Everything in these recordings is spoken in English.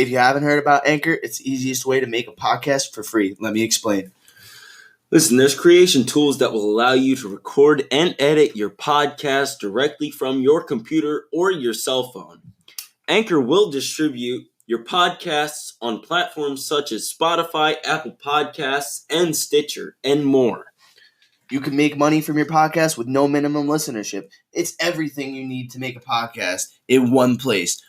If you haven't heard about Anchor, it's the easiest way to make a podcast for free. Let me explain. Listen, there's creation tools that will allow you to record and edit your podcast directly from your computer or your cell phone. Anchor will distribute your podcasts on platforms such as Spotify, Apple Podcasts, and Stitcher, and more. You can make money from your podcast with no minimum listenership. It's everything you need to make a podcast in one place.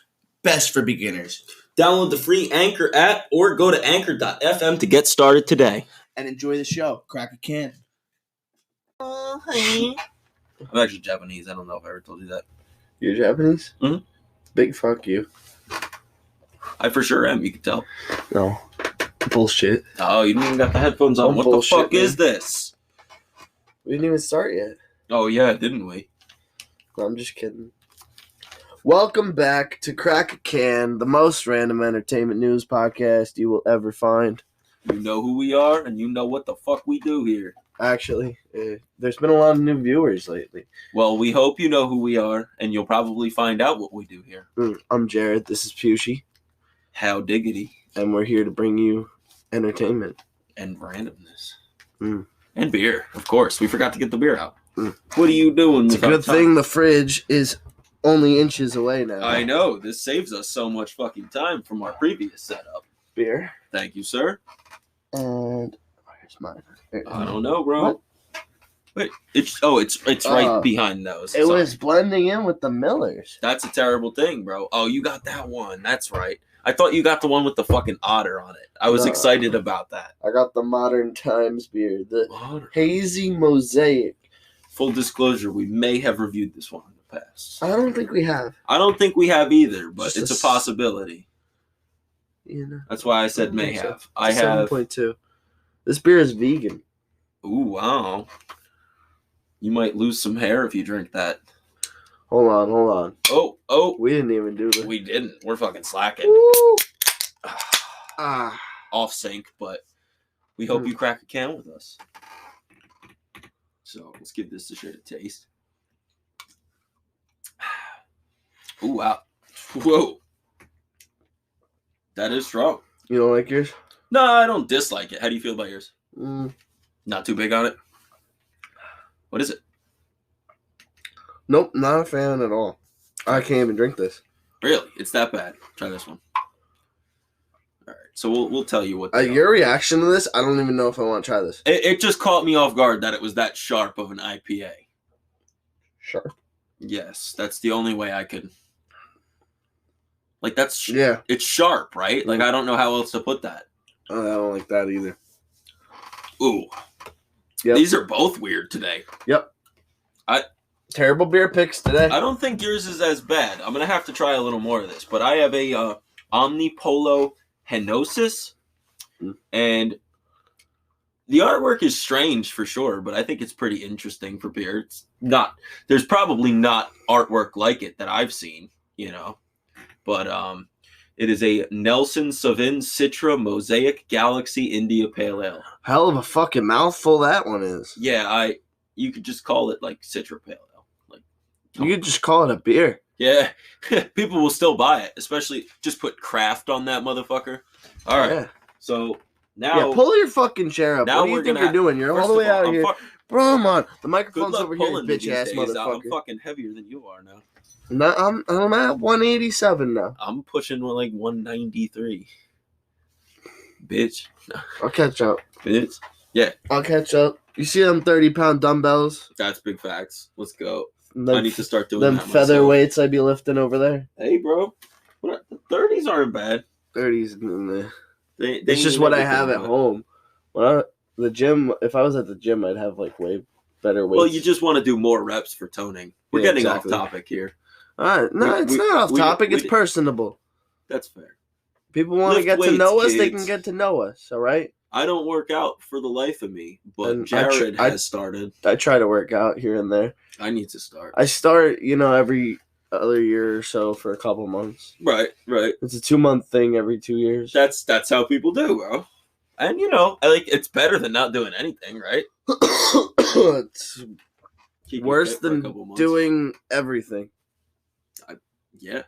Best for beginners. Download the free Anchor app or go to anchor.fm to get started today. And enjoy the show. Crack a can. Oh, hey. I'm actually Japanese. I don't know if I ever told you that. You're Japanese? Mm-hmm. Big fuck you. I for sure am. You can tell. No. Bullshit. Oh, you didn't even got the headphones on. What bullshit, the fuck man. Is this? We didn't even start yet. Oh, yeah, didn't we? No, I'm just kidding. Welcome back to Crack a Can, the most random entertainment news podcast you will ever find. You know who we are, and you know what the fuck we do here. Actually, there's been a lot of new viewers lately. Well, we hope you know who we are, and you'll probably find out what we do here. I'm Jared. This is Pushy. How diggity. And we're here to bring you entertainment. And randomness. And beer, of course. We forgot to get the beer out. What are you doing? It's a good thing the fridge is only inches away now. I know. This saves us so much fucking time from our previous setup. Beer. Thank you, sir. And here's mine. I don't know, bro. What? Wait, it's right behind those. It was blending in with the Millers. That's a terrible thing, bro. Oh, you got that one. That's right. I thought you got the one with the fucking otter on it. I was excited about that. I got the Modern Times beer, the Hazy Mosaic. Full disclosure, we may have reviewed this one in the past. I don't think we have. I don't think we have either, but it's a possibility. You know, that's why I said may have. So. I have 7.2. This beer is vegan. Ooh, wow. You might lose some hair if you drink that. Hold on. Oh. We didn't even do this. We didn't. We're fucking slacking. Off sync, but we hope you crack a can with us. So let's give this a shit a taste. Ooh, wow. Whoa. That is strong. You don't like yours? No, I don't dislike it. How do you feel about yours? Not too big on it? What is it? Nope, not a fan at all. I can't even drink this. Really? It's that bad? Try this one. All right, so we'll tell you what. Your reaction to this, I don't even know if I want to try this. It just caught me off guard that it was that sharp of an IPA. Sharp? Yes, that's the only way I could. Like that's it's sharp, right? Like I don't know how else to put that. I don't like that either. Ooh. Yep. These are both weird today. Yep. Terrible beer picks today. I don't think yours is as bad. I'm going to have to try a little more of this. But I have a Omnipolo Henosis. And the artwork is strange for sure, but I think it's pretty interesting for beer. It's not. There's probably not artwork like it that I've seen, you know. But it is a Nelson Sauvin Citra Mosaic Galaxy India Pale Ale. Hell of a fucking mouthful that one is. Yeah, you could just call it like Citra Pale Ale. Like you could just call it a beer. Yeah, people will still buy it, especially just put craft on that motherfucker. All right, so now pull your fucking chair up. What do you think you're doing? You're all the way out here. Bro, come on. The microphone's over here, bitch ass motherfucker. I'm fucking heavier than you are now. No, I'm at 187 now. I'm pushing like 193. Bitch. I'll catch up. Bitch. Yeah. I'll catch up. You see them 30-pound dumbbells? That's big facts. Let's go. I need to start doing them that featherweights I'd be lifting over there. Hey, bro. The 30s aren't bad. 30s in there. It's just what I have at home. The gym, if I was at the gym, I'd have like way better weights. Well, you just want to do more reps for toning. We're getting off topic here. No, it's not off topic. It's personable. That's fair. People want to get to know us. They can get to know us. All right. I don't work out for the life of me, but Jared has started. I try to work out here and there. I need to start. I start, every other year or so for a couple months. Right. It's a 2-month thing every 2 years. That's how people do, bro. And it's better than not doing anything, right? It's worse than doing everything. Yeah.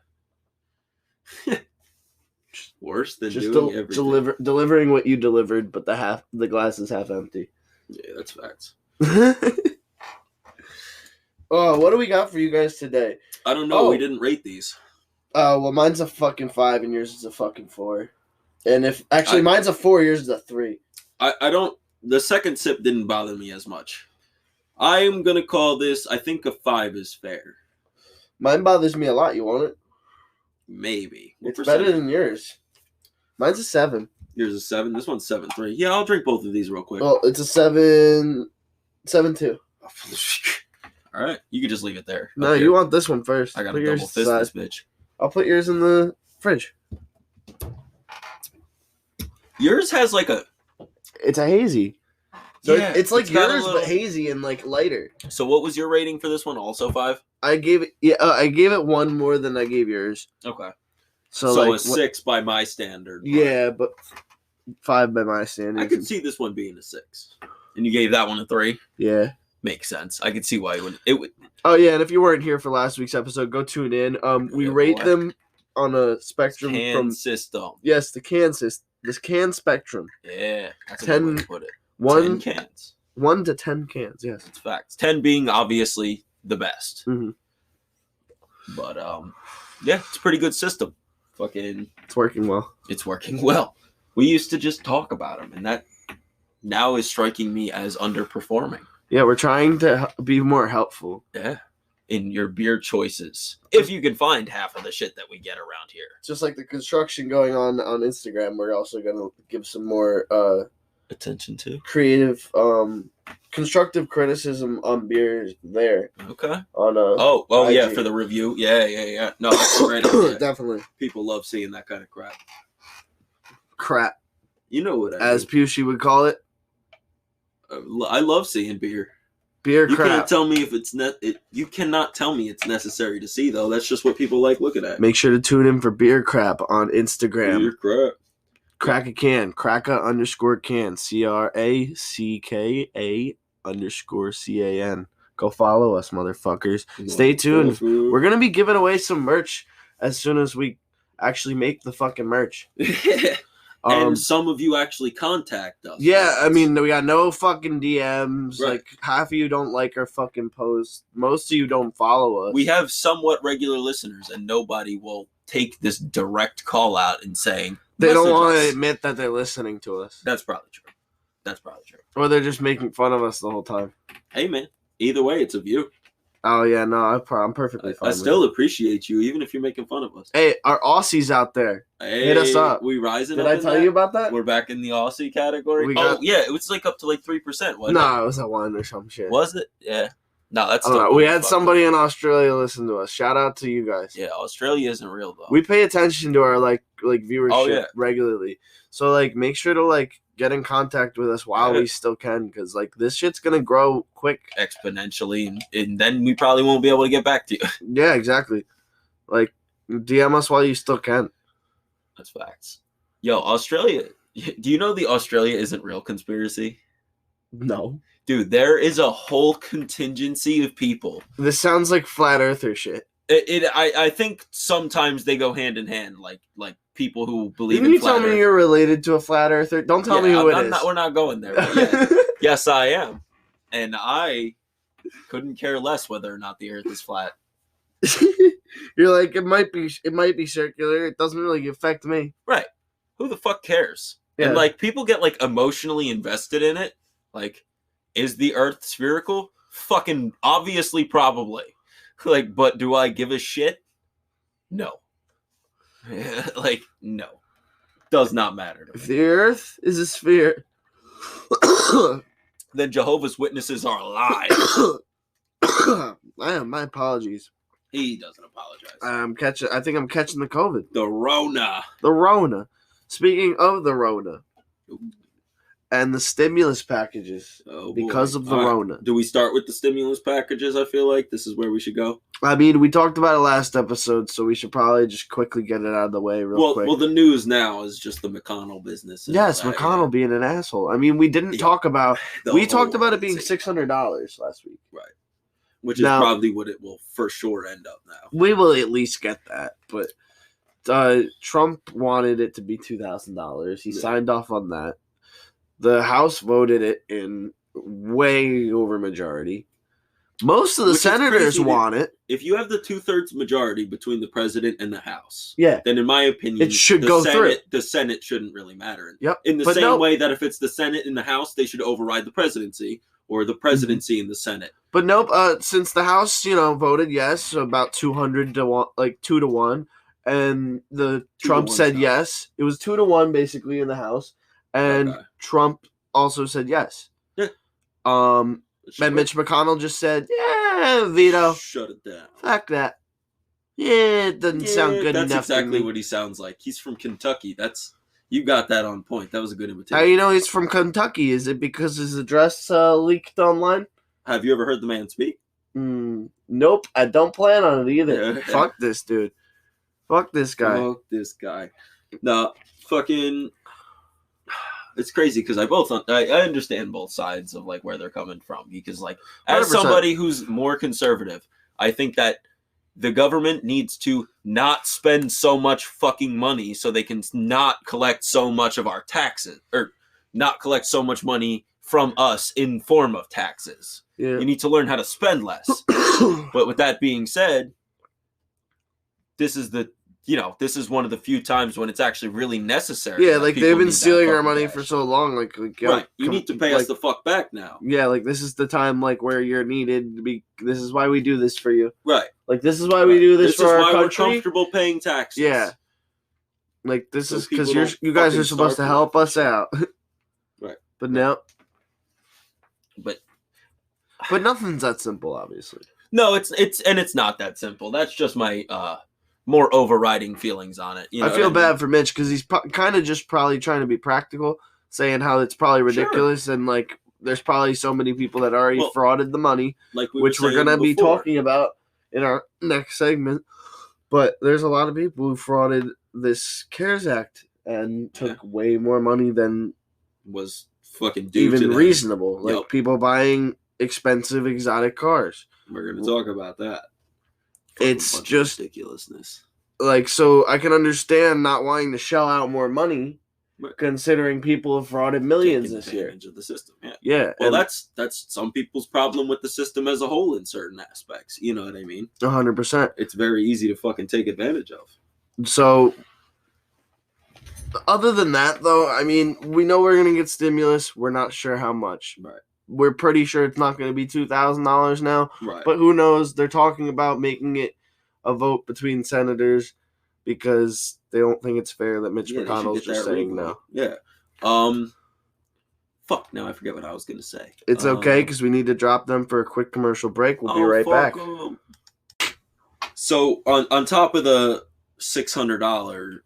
Worse than Just doing everything. delivering what you delivered, but the glass is half empty. Yeah, that's facts. Oh, what do we got for you guys today? I don't know. We didn't rate these. Well, mine's a fucking 5 and yours is a fucking 4. And mine's a 4, yours is a 3. I don't. The second sip didn't bother me as much. I'm gonna call this. I think a 5 is fair. Mine bothers me a lot. You want it? Maybe. It's better than yours. Mine's a 7. Yours is 7. This one's 7.3. Yeah, I'll drink both of these real quick. Well, it's a 7.2. All right, you can just leave it there. No, you want this one first. I gotta double fist this bitch. I'll put yours in the fridge. Yours has like a. It's a hazy. So yeah, it's like yours, but hazy and like lighter. So what was your rating for this one? Also 5. I gave it 1 more than I gave yours. Okay. So like, a 6 by my standard. Yeah, but 5 by my standard. I could see this one being a 6, and you gave that one a 3. Yeah. Makes sense. I could see why it would. Oh yeah, and if you weren't here for last week's episode, go tune in. We rate them on a spectrum from system. Yes, the can system. This can spectrum. Yeah, that's 10, a good way to put it. 10 cans. 1 to 10 cans. Yes, it's facts. 10 being obviously the best. Mm-hmm. But yeah, it's a pretty good system. It's working well. It's working well. We used to just talk about them, and that now is striking me as underperforming. Yeah, we're trying to be more helpful. Yeah, in your beer choices, if you can find half of the shit that we get around here. Just like the construction going on Instagram, we're also gonna give some more attention to creative, constructive criticism on beers there. Okay. On IG. Yeah, for the review. Yeah. No, that's great. Definitely. People love seeing that kind of crap. Crap. You know what as Pushy would call it. I love seeing beer. Beer crap. You can't tell me if it's you cannot tell me it's necessary to see though. That's just what people like looking at. Make sure to tune in for beer crap on Instagram. Beer crap. Crack a can. Cracka_can. CRACKA_CAN. Go follow us, motherfuckers. Stay tuned. We're gonna be giving away some merch as soon as we actually make the fucking merch. And some of you actually contact us. Yeah, I mean, we got no fucking DMs. Right. Like, half of you don't like our fucking posts. Most of you don't follow us. We have somewhat regular listeners, and nobody will take this direct call out and saying... They don't want to admit that they're listening to us. That's probably true. Or they're just making fun of us the whole time. Hey, man. Either way, it's a view. Oh, yeah, no, I'm perfectly fine. I still appreciate you, even if you're making fun of us. Hey, our Aussies out there, hit us up. We rising Did up I tell you about that? We're back in the Aussie category. Yeah, it was like up to like 3%, wasn't it? No, it was a 1 or some shit. Was it? Yeah. No, that's still we had somebody in Australia listen to us. Shout out to you guys. Yeah, Australia isn't real, though. We pay attention to our like viewership regularly. So, like, make sure to, like, get in contact with us while we still can, because, like, this shit's going to grow quick. Exponentially, and then we probably won't be able to get back to you. Yeah, exactly. Like, DM us while you still can. That's facts. Yo, Australia. Do you know the Australia isn't real conspiracy? No. Dude, there is a whole contingency of people. This sounds like flat earther shit. I think sometimes they go hand in hand, like people who believe Didn't in flat you tell me you're related to a flat earther? Don't tell me who it is. We're not going there. But yes, I am. And I couldn't care less whether or not the earth is flat. You're like, it might be circular. It doesn't really affect me. Right. Who the fuck cares? Yeah. And like people get like emotionally invested in it. Like, is the earth spherical? Fucking obviously, probably. Like, but do I give a shit? No. Like, no. Does not matter to me. If the earth is a sphere, then Jehovah's Witnesses are alive. My apologies. He doesn't apologize. I think I'm catching the COVID. The Rona. Speaking of the Rona. And the stimulus packages because of the Rona. Do we start with the stimulus packages? I feel like this is where we should go. I mean, we talked about it last episode, so we should probably just quickly get it out of the way real quick. Well, the news now is just the McConnell business. Yes, McConnell being an asshole. I mean, we didn't talk about... We talked about it being $600 last week. Right. Which is probably what it will for sure end up now. We will at least get that, but Trump wanted it to be $2,000. He signed off on that. The House voted it in way over majority. Most of the senators want it. If you have the 2/3 majority between the president and the House, yeah, then in my opinion, it should go through. The Senate shouldn't really matter. Yep. In the same way that if it's the Senate and the House, they should override the presidency, or the presidency and the Senate. But nope. Since the House, voted yes, so about 200 to 1, like 2-1, and Trump said yes. It was 2-1 basically in the House, and Trump also said yes. Yeah. And Mitch McConnell just said, "Yeah, veto. Shut it down. Fuck that. Yeah, it doesn't sound good enough." That's exactly what he sounds like. He's from Kentucky. You got that on point. That was a good imitation. How you know he's from Kentucky? Is it because his address leaked online? Have you ever heard the man speak? Nope. I don't plan on it either. Yeah. Fuck this dude. Fuck this guy. Fuck this guy. No, fucking. It's crazy because I understand both sides of like where they're coming from, because like as 100%. somebody who's more conservative, I think that the government needs to not spend so much fucking money so they can not collect so much of our taxes, or not collect so much money from us in form of taxes. Yeah. You need to learn how to spend less. But with that being said, this is one of the few times when it's actually really necessary. Yeah, like they've been stealing our money for so long. Like right, you need to pay us the fuck back now. Yeah, like this is the time, like where you're needed to be. This is why we do this for you. Right. Like this is why we do this for our country. We're comfortable paying taxes. Yeah. Like this is because you guys are supposed to help us out. Right. But no. But nothing's that simple, obviously. No, it's not that simple. That's just my more overriding feelings on it. I feel bad for Mitch because he's kind of just probably trying to be practical, saying how it's probably ridiculous and like there's probably so many people that already frauded the money, like which we're gonna be talking about in our next segment. But there's a lot of people who frauded this CARES Act and took way more money than was fucking due even to them. Reasonable. Like people buying expensive exotic cars. We're gonna talk about that. It's just ridiculousness. Like, so I can understand not wanting to shell out more money, considering people have frauded millions this year. Of the system, yeah. Well, that's some people's problem with the system as a whole in certain aspects. You know what I mean? 100%. It's very easy to fucking take advantage of. So, other than that, though, I mean, we know we're gonna get stimulus. We're not sure how much. Right. We're pretty sure it's not going to be $2,000 now. Right. But who knows? They're talking about making it a vote between senators because they don't think it's fair that Mitch McConnell's just saying no. Yeah. Fuck, now I forget what I was going to say. It's okay because we need to drop them for a quick commercial break. We'll be right back. So, on top of the $600,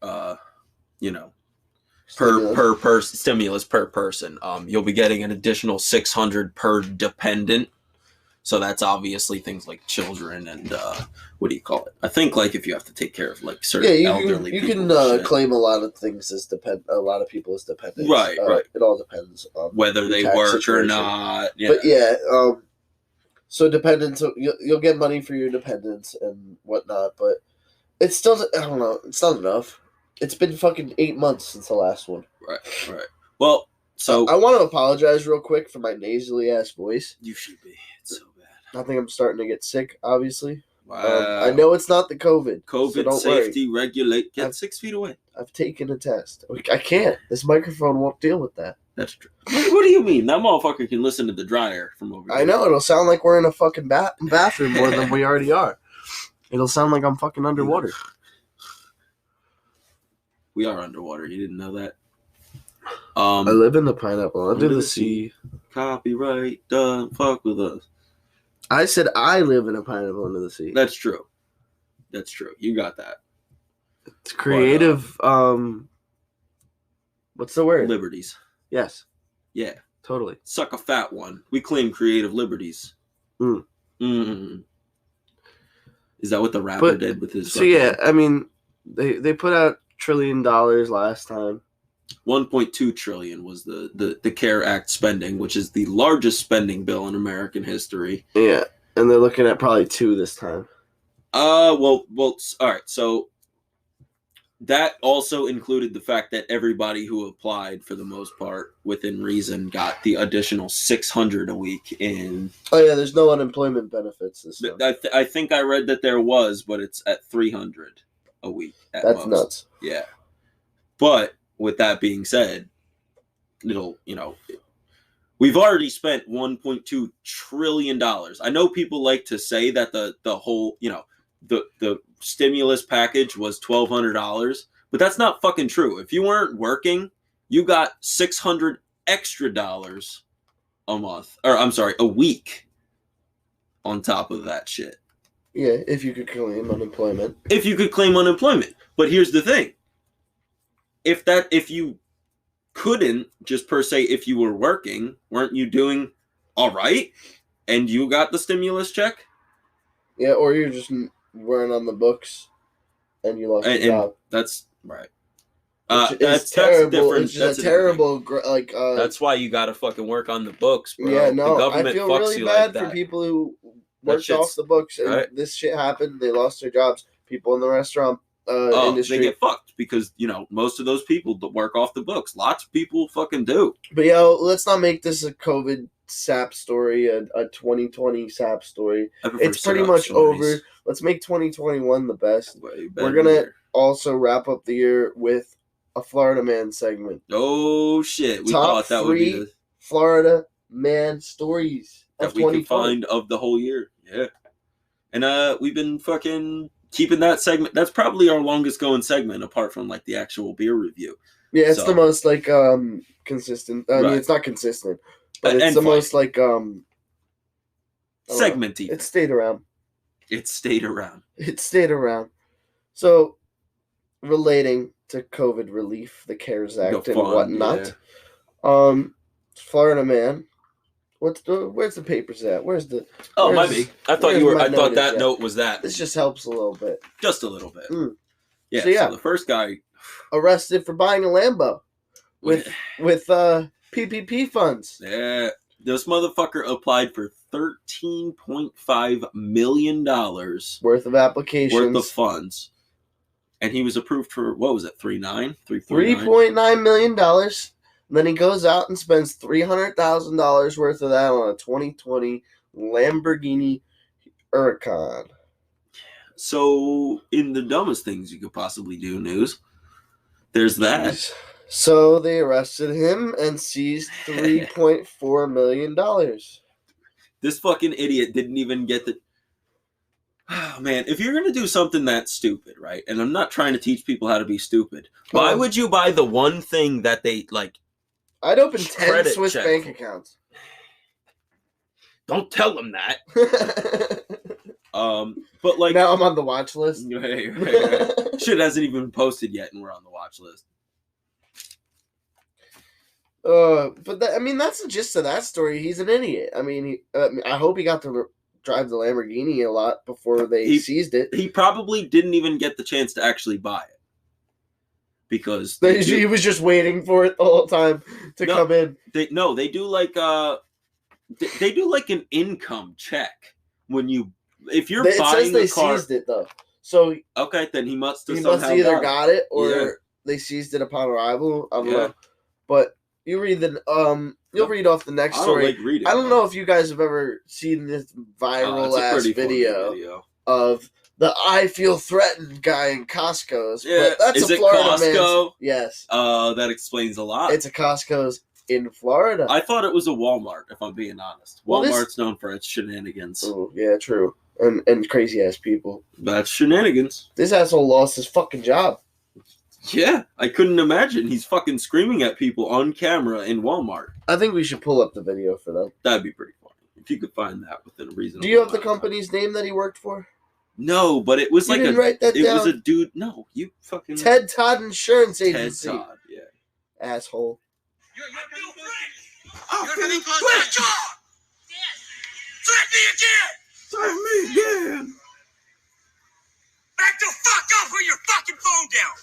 per person stimulus per person, you'll be getting an additional $600 per dependent. So that's obviously things like children and what do you call it? I think like if you have to take care of like certain elderly people. You can claim a lot of things as a lot of people as dependents. Right. It all depends on whether they work or not. Yeah. But yeah, so dependents, you'll get money for your dependents and whatnot, but it's still, I don't know, it's not enough. It's been fucking 8 months since the last one. Right. Well, so I want to apologize real quick for my nasally ass voice. You should be. It's so bad. I think I'm starting to get sick, obviously. Wow. I know it's not the COVID. COVID so safety regulate. Get 6 feet away. I've taken a test. I can't. This microphone won't deal with that. That's true. What do you mean? That motherfucker can listen to the dryer from over here. I know. It'll sound like we're in a fucking bathroom more than we already are. It'll sound like I'm fucking underwater. We are underwater. You didn't know that? I live in the pineapple under the sea. Copyright, don't fuck with us. I said I live in a pineapple under the sea. That's true. You got that. It's creative. What's the word? Liberties. Yes. Yeah. Totally. Suck a fat one. We claim creative liberties. Is that what the rapper did with his? So yeah, I mean, they put out $1 trillion last time. 1.2 trillion was the CARE Act spending, which is the largest spending bill in American history. Yeah, and they're looking at probably 2 this time. Well, all right. So that also included the fact that everybody who applied, for the most part, within reason, got the additional $600 a week in. Oh yeah, there's no unemployment benefits this time. I think I read that there was, but it's at $300 a week at That's most. nuts. Yeah. But with that being said, we've already spent $1.2 trillion. I know people like to say that the whole, the stimulus package was $1,200, but that's not fucking true. If you weren't working, you got $600 extra a week on top of that shit. Yeah, if you could claim unemployment. If you could claim unemployment. But here's the thing. If you couldn't, just per se, if you were working, weren't you doing all right? And you got the stimulus check? Yeah, or you're just weren't on the books and you lost your job. That's right. That's terrible. It's just a terrible, that's why you gotta fucking work on the books, bro. Yeah, no, the government I feel fucks really you bad like for that. people who worked off the books and right. This shit happened. They lost their jobs. People in the restaurant industry, they get fucked because most of those people that work off the books. Lots of people fucking do. But let's not make this a COVID sap story, a 2020 sap story. It's pretty much over. Let's make 2021 the best. We're gonna also wrap up the year with a Florida man segment. Oh shit! We thought that would be the Florida man stories that we can find of the whole year. Yeah, and we've been fucking keeping that segment. That's probably our longest going segment, apart from the actual beer review. Yeah, it's the most consistent. I mean, it's not consistent, but it's the most segmenty. It stayed around. It stayed around. It stayed around. So, relating to COVID relief, the CARES Act and whatnot. Yeah. Florida man. Where's the papers at? Where's the? Oh, my bad. I thought that note was that. This just helps a little bit. Just a little bit. Mm. Yeah. So the first guy arrested for buying a Lambo with PPP funds. Yeah. This motherfucker applied for $13.5 million worth of applications, worth of funds, and he was approved for what was it? $3.9 million. And then he goes out and spends $300,000 worth of that on a 2020 Lamborghini Huracan. So, in the dumbest things you could possibly do, news, there's that. So they arrested him and seized $3.4 million. This fucking idiot didn't even get the... Oh, man, if you're going to do something that stupid, right? And I'm not trying to teach people how to be stupid. Why would you buy the one thing that they, I'd open 10 Swiss bank accounts. Don't tell them that. But now I'm on the watch list. Right. Shit hasn't even been posted yet, and we're on the watch list. But that's the gist of that story. He's an idiot. I mean, I hope he got to drive the Lamborghini a lot before they seized it. He probably didn't even get the chance to actually buy it. Because he was just waiting for it the whole time to come in. They do an income check when if you're buying a car. It says they seized it though. So okay, then he must have either got it or they seized it upon arrival. I don't know. But you read you'll read off the next story. I don't like reading. I don't know if you guys have ever seen this viral ass video of the I feel threatened guy in Costco's. Yeah, but that's a Florida Costco? Man's. Yes. That explains a lot. It's a Costco's in Florida. I thought it was a Walmart, if I'm being honest. Walmart's known for its shenanigans. Oh, yeah, true. And crazy ass people. That's shenanigans. This asshole lost his fucking job. Yeah, I couldn't imagine. He's fucking screaming at people on camera in Walmart. I think we should pull up the video for them. That'd be pretty funny. If you could find that within a reasonable Do you have the company's name that he worked for? No, but it was you didn't write that down? It was a dude. No, you fucking Ted Todd Insurance Agency. Ted Todd, yeah. Asshole. You're feeling close to job. Threaten me again. Back the fuck up with your fucking phone down.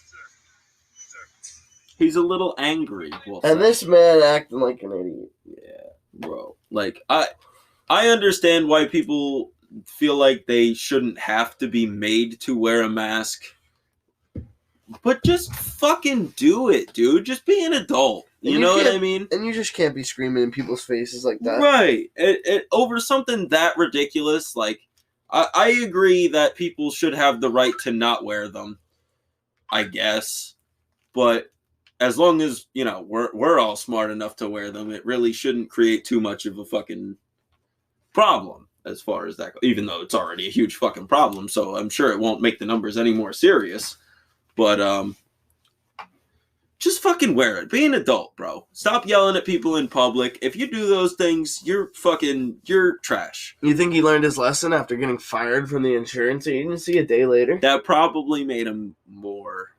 He's a little angry. And this man acting like an idiot. Yeah, bro. I understand why people feel like they shouldn't have to be made to wear a mask. But just fucking do it, dude. Just be an adult. You know what I mean? And you just can't be screaming in people's faces like that. Right. Over something that ridiculous, like, I agree that people should have the right to not wear them, I guess. But as long as, you know, we're all smart enough to wear them, it really shouldn't create too much of a fucking problem as far as that goes. Even though it's already a huge fucking problem, so I'm sure it won't make the numbers any more serious. But, just fucking wear it. Be an adult, bro. Stop yelling at people in public. If you do those things, you're trash. You think he learned his lesson after getting fired from the insurance agency a day later? That probably made him more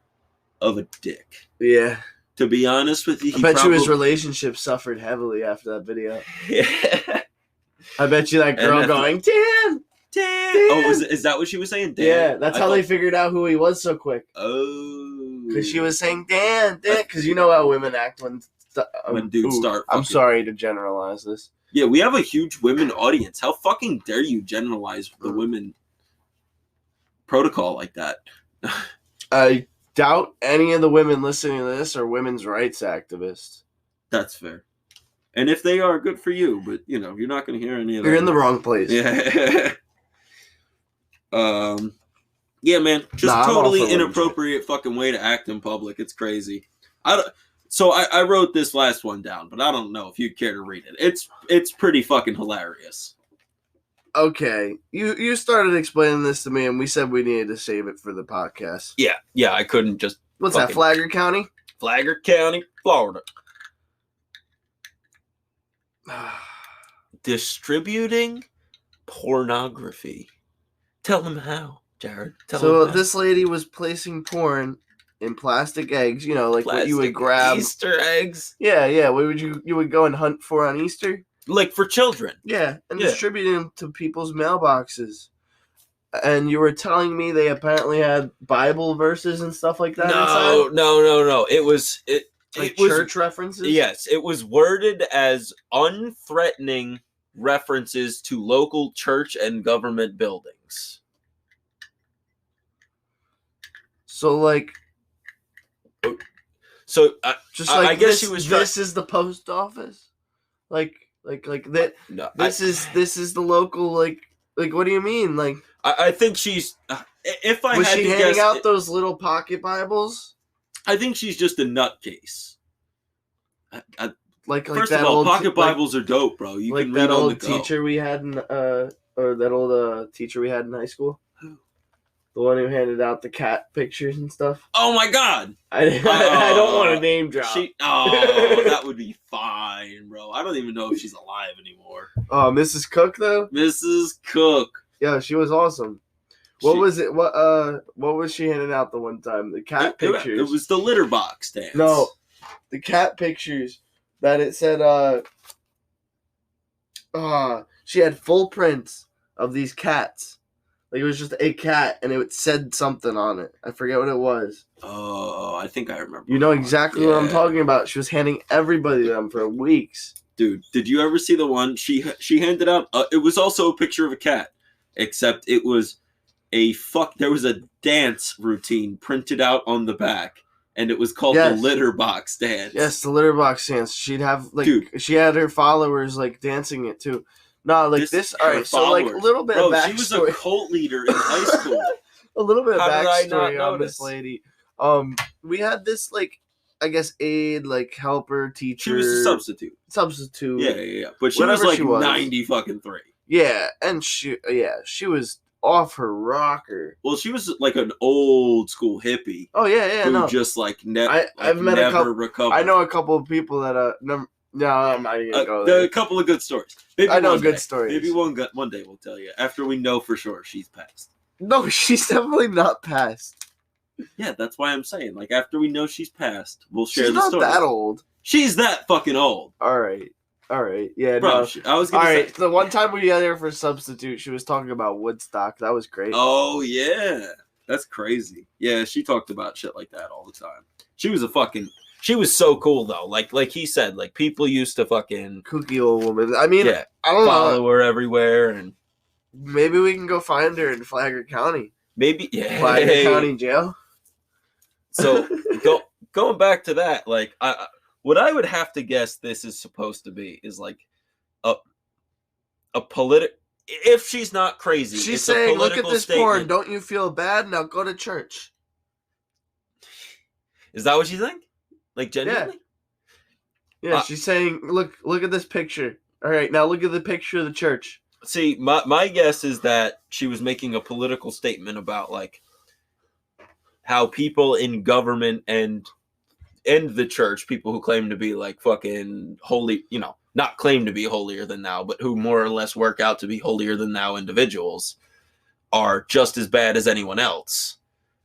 of a dick. Yeah. To be honest with you, I bet you his relationship suffered heavily after that video. Yeah. I bet you that girl going, Dan! Oh, is that what she was saying? Dan? Yeah, that's how they figured out who he was so quick. Oh. Because she was saying, Dan. Because you know how women act when dudes start fucking. I'm sorry to generalize this. Yeah, we have a huge women audience. How fucking dare you generalize the women protocol like that? I doubt any of the women listening to this are women's rights activists. That's fair. And if they are, good for you. But, you know, you're not going to hear any of that. You're in the wrong place. Yeah. Yeah, man. Just totally inappropriate fucking way to act in public. It's crazy. So I wrote this last one down, but I don't know if you'd care to read it. It's pretty fucking hilarious. Okay. You started explaining this to me, and we said we needed to save it for the podcast. Yeah, I couldn't just... What's that, Flagler County? Flagler County, Florida. Distributing pornography. Tell them how, Jared. Tell them how. This lady was placing porn in plastic eggs, you know, like what you would grab. Easter eggs. Yeah. What would you would go and hunt for on Easter? Like for children. Yeah, and distributing them to people's mailboxes. And you were telling me they apparently had Bible verses and stuff like that inside? No. It was church references? Yes, it was worded as unthreatening references to local church and government buildings. So, like... So, just like I guess she was... This is the post office? Like that... No, this is the local, like, what do you mean? Like... I think she's... If I was had she to handing guess, out those little pocket Bibles? I think she's just a nutcase. Like first that of all, old pocket Bibles are dope, bro. You like can that read on old the go. teacher we had in or that old teacher we had in high school. The one who handed out the cat pictures and stuff. Oh my god! I don't want to name drop. That would be fine, bro. I don't even know if she's alive anymore. Oh, Mrs. Cook though. Mrs. Cook. Yeah, she was awesome. What was it? What was she handing out the one time? The cat pictures. It was the litter box dance. No, the cat pictures that it said. She had full prints of these cats. Like it was just a cat, and it said something on it. I forget what it was. Oh, I think I remember. You know exactly what I'm talking about. She was handing everybody them for weeks. Dude, did you ever see the one she handed out? It was also a picture of a cat, except it was there was a dance routine printed out on the back, and it was called the litter box dance. Yes, the litter box dance. She'd have she had her followers like dancing it too. No, like this. All right, so like a little bit of backstory. She was a cult leader in high school. A little bit of backstory on this lady. We had this like, I guess aide, like helper, teacher. She was a substitute. Yeah. But she was like 90 fucking 3. Yeah, and she was off her rocker. Well, she was like an old school hippie. Oh yeah, who just like I've met never recovered. I know a couple of people that No, I'm not even gonna go there. There are a couple of good stories. Maybe I know good stories. Maybe one day we'll tell you after we know for sure she's passed. No, she's definitely not passed. Yeah, that's why I'm saying. Like after we know she's passed, we'll share the story. She's not that old. She's that fucking old. All right. Yeah, bro. No. I was gonna say. The one time we got her for substitute, she was talking about Woodstock. That was great. Oh yeah, that's crazy. Yeah, she talked about shit like that all the time. She was so cool though. Like he said, like people used to fucking kooky old woman. I mean, I don't follow her everywhere, and maybe we can go find her in Flagler County. Maybe Flagler County Jail. So going back to that, like what I would have to guess this is supposed to be is like a political. If she's not crazy, She's it's saying, a "Look at political this statement. porn. Don't you feel bad? Now go to church." Is that what you think? Like genuinely? Yeah, she's saying, "Look at this picture. All right, now look at the picture of the church." See, my guess is that she was making a political statement about like how people in government and the church, people who claim to be like fucking holy, not claim to be holier than thou, but who more or less work out to be holier than thou individuals, are just as bad as anyone else.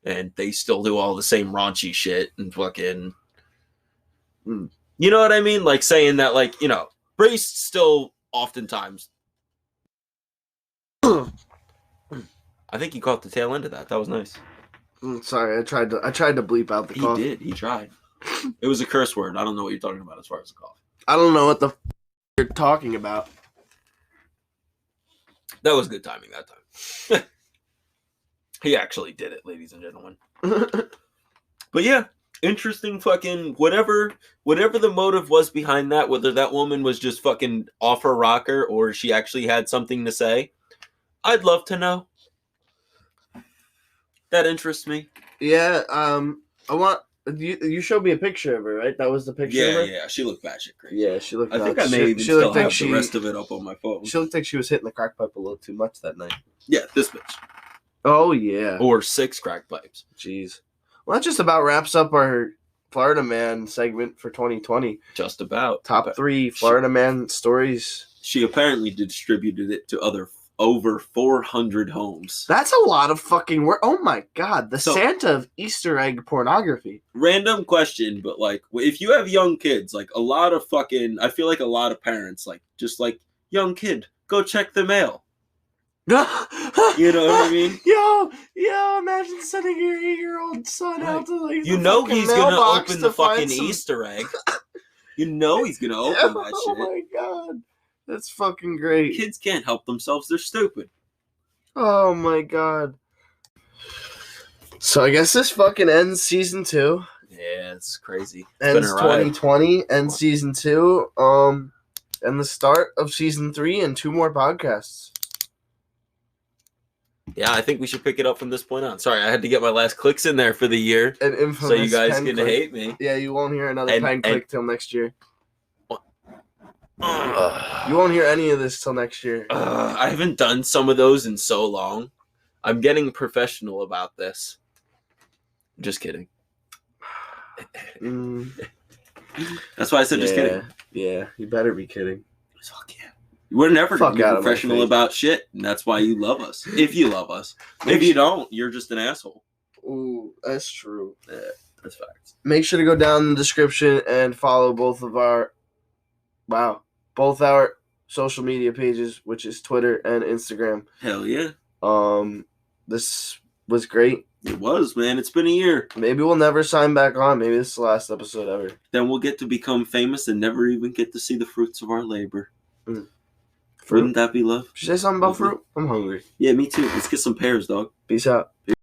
And they still do all the same raunchy shit and fucking, you know what I mean? Like saying that, like, priests still oftentimes. I think you caught the tail end of that. That was nice. Sorry, I tried to bleep out the cough. He did. He tried. It was a curse word. I don't know what you're talking about as far as the cough. I don't know what the you're talking about. That was good timing that time. He actually did it, ladies and gentlemen. But yeah, interesting fucking whatever the motive was behind that, whether that woman was just fucking off her rocker or she actually had something to say, I'd love to know. That interests me. Yeah, I want you showed me a picture of her, right? That was the picture of her? Yeah, she looked batshit crazy. Yeah, she looked I think nuts. I may even she still looked have like the rest of it up on my phone. She looked like she was hitting the crack pipe a little too much that night. Yeah, this bitch. Oh, yeah. Or 6 crack pipes. Jeez. Well, that just about wraps up our Florida Man segment for 2020. Just about. Top 3 Florida Man stories. She apparently distributed it to over 400 homes. That's a lot of fucking work. Oh my god, the Santa of Easter egg pornography. Random question, but like, if you have young kids, like I feel like a lot of parents, like, just like, young kid, go check the mail. You know what I mean? Yo, imagine sending your 8-year-old son out to like he's gonna open the fucking Easter egg. He's gonna open that shit. Oh my god. That's fucking great. Kids can't help themselves, they're stupid. Oh my god. So I guess this fucking ends season 2. Yeah, it's crazy. Ends 2020, ends season 2. And the start of season 3 and 2 more podcasts. Yeah, I think we should pick it up from this point on. Sorry, I had to get my last clicks in there for the year. An infamous so you guys pen can click. hate me. Yeah, you won't hear another pen click till next year. You won't hear any of this till next year. I haven't done some of those in so long. I'm getting professional about this. Just kidding. That's why I said just kidding. Yeah, you better be kidding. Fuck yeah. We're never going to be professional about shit, and that's why you love us. If you love us. If you don't, you're just an asshole. Ooh, that's true. Yeah, that's facts. Make sure to go down in the description and follow both our social media pages, which is Twitter and Instagram. Hell yeah. This was great. It was, man. It's been a year. Maybe we'll never sign back on. Maybe this is the last episode ever. Then we'll get to become famous and never even get to see the fruits of our labor. Wouldn't that be love? Did you say something about fruit? I'm hungry. Yeah, me too. Let's get some pears, dog. Peace out. Peace.